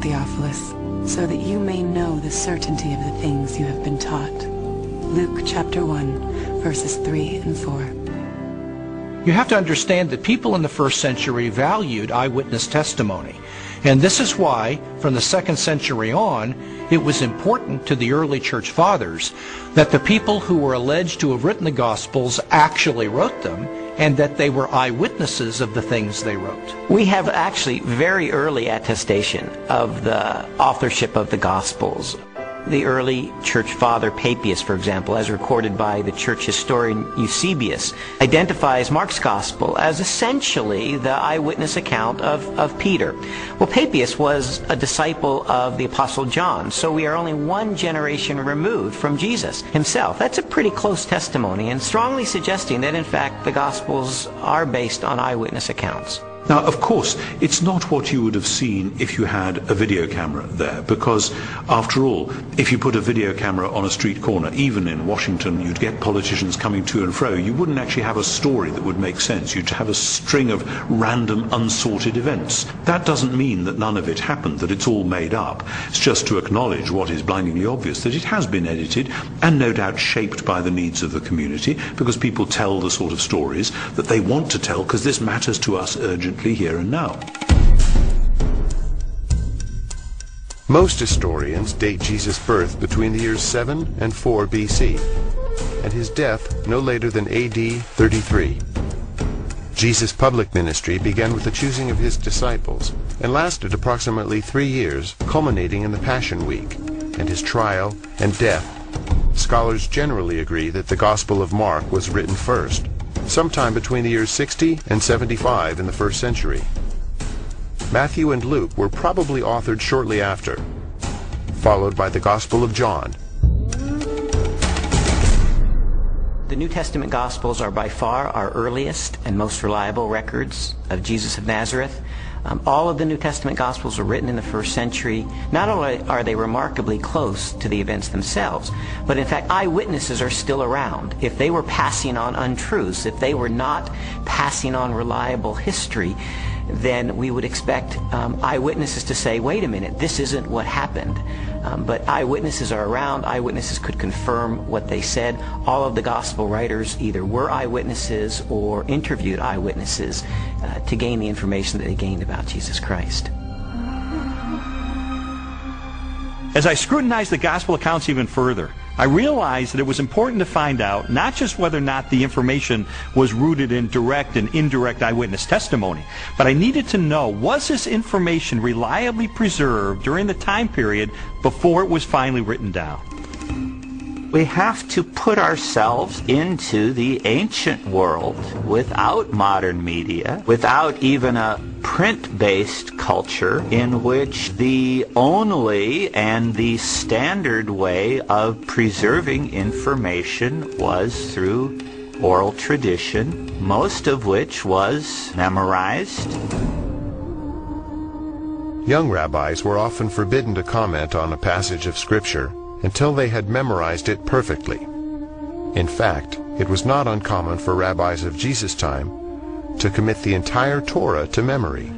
Theophilus, so that you may know the certainty of the things you have been taught. Luke chapter 1, verses 3 and 4. You have to understand that people in the first century valued eyewitness testimony. And this is why, from the 2nd century on, it was important to the early church fathers that the people who were alleged to have written the Gospels actually wrote them, and that they were eyewitnesses of the things they wrote. We have actually very early attestation of the authorship of the Gospels. The early church father Papias, for example, as recorded by the church historian Eusebius, identifies Mark's Gospel as essentially the eyewitness account of Peter. Well, Papias was a disciple of the Apostle John, so we are only one generation removed from Jesus himself. That's a pretty close testimony, and strongly suggesting that, in fact, the Gospels are based on eyewitness accounts. Now, of course, it's not what you would have seen if you had a video camera there, because, after all, if you put a video camera on a street corner, even in Washington, you'd get politicians coming to and fro. You wouldn't actually have a story that would make sense. You'd have a string of random, unsorted events. That doesn't mean that none of it happened, that it's all made up. It's just to acknowledge what is blindingly obvious, that it has been edited and no doubt shaped by the needs of the community, because people tell the sort of stories that they want to tell, because this matters to us urgently here and now. Most historians date Jesus' birth between the years 7 and 4 BC, and his death no later than AD 33. Jesus' public ministry began with the choosing of his disciples and lasted approximately 3 years, culminating in the Passion Week and his trial and death. Scholars generally agree that the Gospel of Mark was written first, sometime between the years 60 and 75 in the 1st century. Matthew and Luke were probably authored shortly after, followed by the Gospel of John. The New Testament Gospels are by far our earliest and most reliable records of Jesus of Nazareth. All of the New Testament Gospels were written in the 1st century. Not only are they remarkably close to the events themselves, but in fact eyewitnesses are still around. If they were passing on untruths, if they were not passing on reliable history, then we would expect eyewitnesses to say, wait a minute, this isn't what happened. But eyewitnesses are around. Eyewitnesses could confirm what they said. All of the gospel writers either were eyewitnesses or interviewed eyewitnesses to gain the information that they gained about Jesus Christ. As I scrutinized the gospel accounts even further, I realized that it was important to find out not just whether or not the information was rooted in direct and indirect eyewitness testimony, but I needed to know, was this information reliably preserved during the time period before it was finally written down? We have to put ourselves into the ancient world without modern media, without even a print-based culture in which the only and the standard way of preserving information was through oral tradition, most of which was memorized. Young rabbis were often forbidden to comment on a passage of Scripture until they had memorized it perfectly. In fact, it was not uncommon for rabbis of Jesus' time to commit the entire Torah to memory.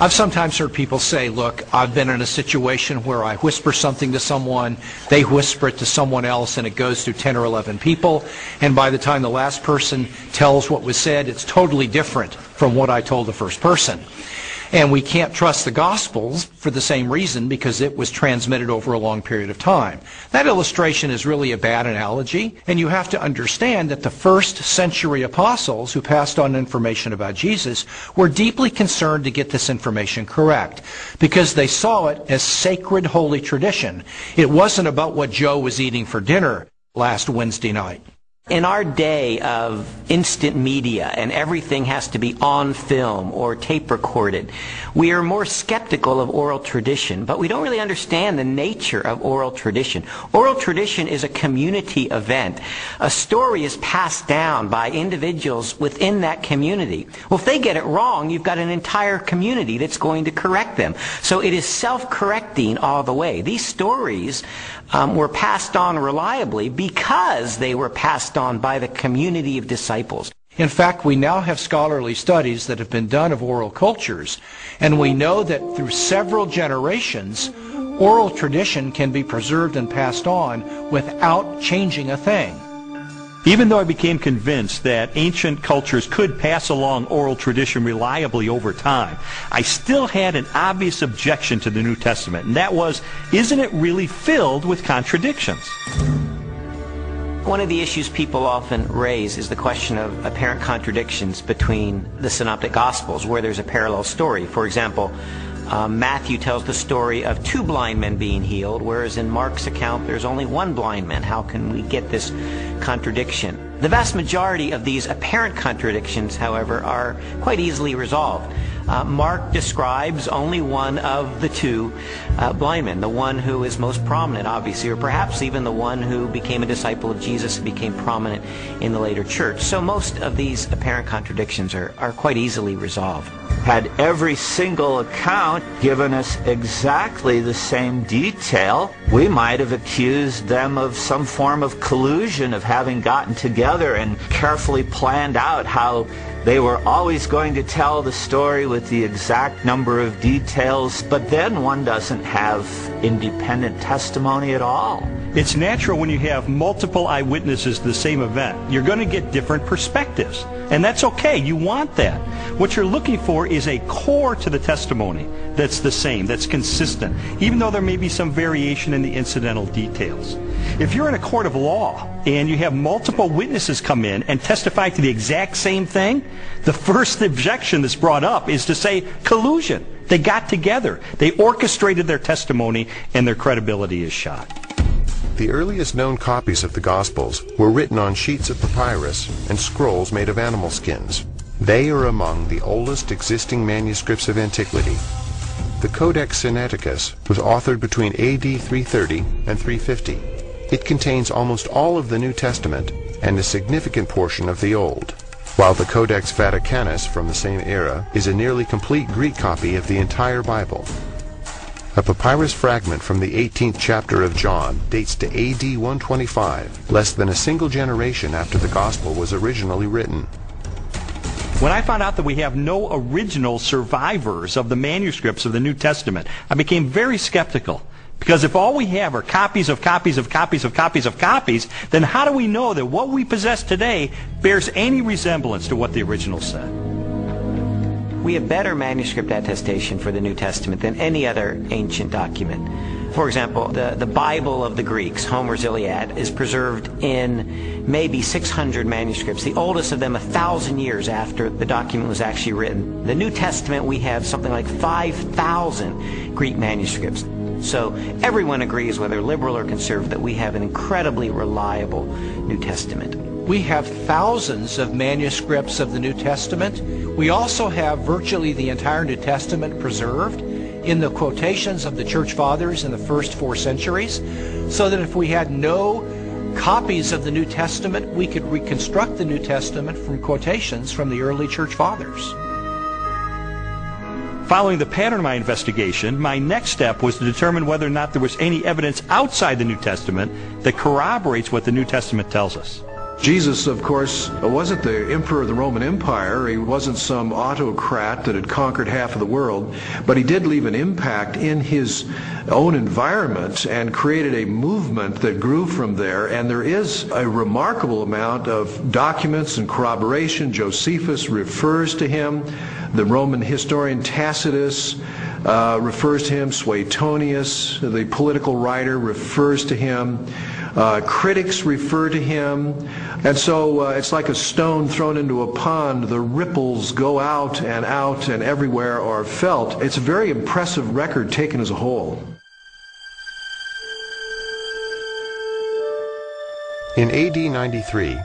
I've sometimes heard people say, look, I've been in a situation where I whisper something to someone, they whisper it to someone else, and it goes through 10 or 11 people, and by the time the last person tells what was said, it's totally different from what I told the first person. And we can't trust the Gospels for the same reason, because it was transmitted over a long period of time. That illustration is really a bad analogy, and you have to understand that the 1st century apostles who passed on information about Jesus were deeply concerned to get this information correct, because they saw it as sacred holy tradition. It wasn't about what Joe was eating for dinner last Wednesday night. In our day of instant media and everything has to be on film or tape recorded, we are more skeptical of oral tradition, but we don't really understand the nature of oral tradition. Oral tradition is a community event. A story is passed down by individuals within that community. Well, if they get it wrong, you've got an entire community that's going to correct them. So it is self-correcting all the way. These stories were passed on reliably because they were passed on by the community of disciples. In fact, we now have scholarly studies that have been done of oral cultures, and we know that through several generations, oral tradition can be preserved and passed on without changing a thing. Even though I became convinced that ancient cultures could pass along oral tradition reliably over time, I still had an obvious objection to the New Testament, and that was, isn't it really filled with contradictions? One of the issues people often raise is the question of apparent contradictions between the Synoptic Gospels, where there's a parallel story. For example, Matthew tells the story of 2 blind men being healed, whereas in Mark's account there's only 1 blind man. How can we get this contradiction? The vast majority of these apparent contradictions, however, are quite easily resolved. Mark describes only one of the 2 blind men, the one who is most prominent, obviously, or perhaps even the one who became a disciple of Jesus and became prominent in the later church. So most of these apparent contradictions are quite easily resolved. Had every single account given us exactly the same detail, we might have accused them of some form of collusion, of having gotten together and carefully planned out how they were always going to tell the story with the exact number of details, but then one doesn't have independent testimony at all. It's natural when you have multiple eyewitnesses to the same event. You're going to get different perspectives, and that's okay. You want that. What you're looking for is a core to the testimony that's the same, that's consistent, even though there may be some variation in the incidental details. If you're in a court of law and you have multiple witnesses come in and testify to the exact same thing, the first objection that's brought up is to say collusion. They got together. They orchestrated their testimony, and their credibility is shot. The earliest known copies of the Gospels were written on sheets of papyrus and scrolls made of animal skins. They are among the oldest existing manuscripts of antiquity. The Codex Sinaiticus was authored between AD 330 and 350. It contains almost all of the New Testament and a significant portion of the Old, while the Codex Vaticanus from the same era is a nearly complete Greek copy of the entire Bible. A papyrus fragment from the 18th chapter of John dates to AD 125, less than a single generation after the Gospel was originally written. When I found out that we have no original survivors of the manuscripts of the New Testament, I became very skeptical. Because if all we have are copies of copies of copies of copies of copies, then how do we know that what we possess today bears any resemblance to what the original said? We have better manuscript attestation for the New Testament than any other ancient document. For example, the Bible of the Greeks, Homer's Iliad, is preserved in maybe 600 manuscripts, the oldest of them 1,000 years after the document was actually written. The New Testament, we have something like 5,000 Greek manuscripts. So everyone agrees, whether liberal or conservative, that we have an incredibly reliable New Testament. We have thousands of manuscripts of the New Testament. We also have virtually the entire New Testament preserved in the quotations of the Church Fathers in the first 4 centuries, so that if we had no copies of the New Testament, we could reconstruct the New Testament from quotations from the early Church Fathers. Following the pattern of my investigation, my next step was to determine whether or not there was any evidence outside the New Testament that corroborates what the New Testament tells us. Jesus, of course, wasn't the emperor of the Roman Empire. He wasn't some autocrat that had conquered half of the world, but he did leave an impact in his own environment and created a movement that grew from there. And there is a remarkable amount of documents and corroboration. Josephus refers to him. The Roman historian Tacitus refers to him. Suetonius, the political writer, refers to him. Critics refer to him. And so it's like a stone thrown into a pond. The ripples go out, and everywhere are felt. It's a very impressive record taken as a whole. In AD 93,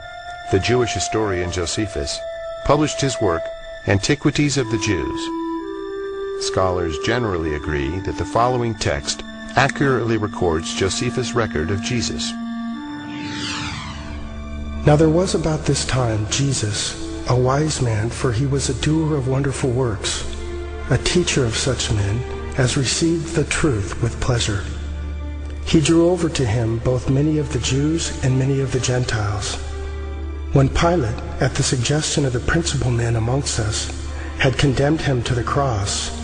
the Jewish historian Josephus published his work, Antiquities of the Jews. Scholars generally agree that the following text accurately records Josephus' record of Jesus. Now there was about this time Jesus, a wise man, for he was a doer of wonderful works, a teacher of such men as received the truth with pleasure. He drew over to him both many of the Jews and many of the Gentiles. When Pilate, at the suggestion of the principal men amongst us, had condemned him to the cross,